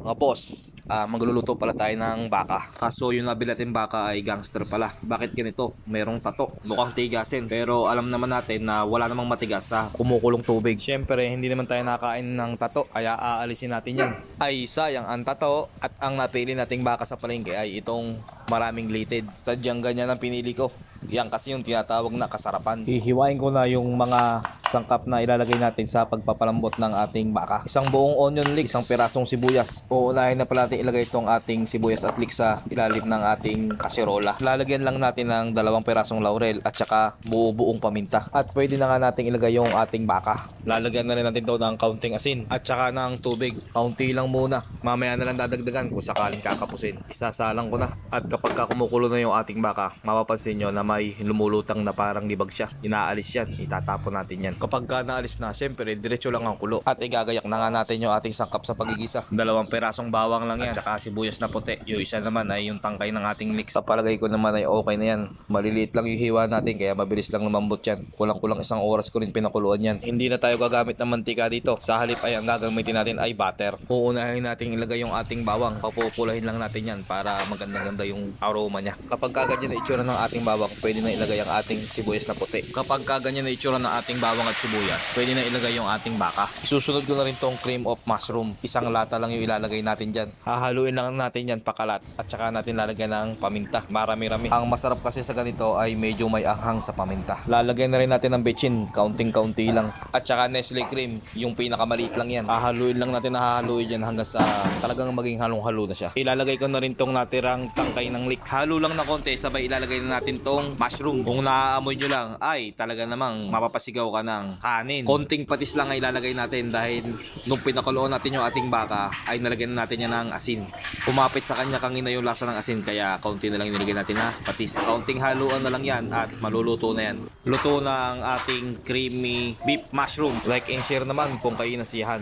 Mga boss, magluluto pala tayo ng baka. Kaso yung nabili natin baka ay gangster pala. Bakit ganito? Merong tato. Mukhang tigasin. Pero alam naman natin na wala namang matigas sa kumukulong tubig. Siyempre, hindi naman tayo nakain ng tato. Kaya aalisin natin yan. Ay sayang ang tato. At ang napili nating baka sa palengke ay itong maraming litid. Sadyang ganyan ang pinili ko. Yan kasi yung tinatawag na kasarapan. Hihiwain ko na yung mga sangkap na ilalagay natin sa pagpapalambot ng ating baka. Isang buong onion leeks, isang pirasong sibuyas. Uunahin na pala natin ilagay itong ating sibuyas at leeks sa ilalim ng ating kaserola. Lalagyan lang natin ng 2 pirasong laurel at saka buong paminta. At pwede na nga natin ilagay yung ating baka. Lalagyan na rin natin ito ng kaunting asin at saka ng tubig. Kaunti lang muna. Mamaya na lang dadagdagan kung sakaling kakapusin. Isasalang ko na. At kapag kumukulo na yung ating baka, mapapansin nyo na may lumulutang na parang libag siya. Inaalis yan. Itatapon natin yan. Kapag ka naalis na, syempre, diretso lang ang kulo. At igagayak na nga natin yung ating sangkap sa pagigisa. 2 pirasong bawang lang yan. At saka sibuyas na puti. Yung isa naman ay yung tangkay ng ating mix. Sa palagay ko naman ay okay na yan. Maliliit lang yung hiwa natin kaya mabilis lang lumambot yan. Kulang-kulang 1 oras ko rin pinakuluan yan. Hindi na tayo gagamit ng mantika dito. Sa halip ay ang gagamitin natin ay butter. Uunahin natin ilagay yung ating bawang. Papupulahin lang natin yan para maganda-ganda yung aroma niya. Kapag kaganyan na itsura ng ating bawang, pwede na ilagay ang ating sibuyas na puti. Kapag kaganyan na itsura ng ating bawang at sibuyas, pwede na ilagay yung ating baka. Isusunod ko na rin tong cream of mushroom. Isang lata lang yung ilalagay natin dyan. Hahaluin lang natin yan pakalat at saka natin lalagyan ng paminta. Marami-rami. Ang masarap kasi sa ganito ay medyo may anghang sa paminta. Lalagyan na rin natin ng bechin, kaunting-kaunti lang. At saka Nestle cream, yung pinakamaliit lang yan. Hahaluin lang natin na hahaluin yan hanggang sa talagang maging halong-halo na siya. Ilalagay ko na rin tong natirang tangkay ng leeks. Halo lang na konti, sabay ilalagay na natin tong mushroom. Kung naaamoy nyo lang, ay talaga namang mapapasigaw ka ng kanin. Konting patis lang ay ilalagay natin dahil nung pinakuloan natin yung ating baka ay nalagyan natin yan ng asin. Kumapit sa kanya kanina yung lasa ng asin kaya kaunti na lang nilagay natin na patis. Kaunting haluan na lang yan at maluluto na yan. Luto na ang ating creamy beef mushroom. Like and share naman kung kayo nasiyahan.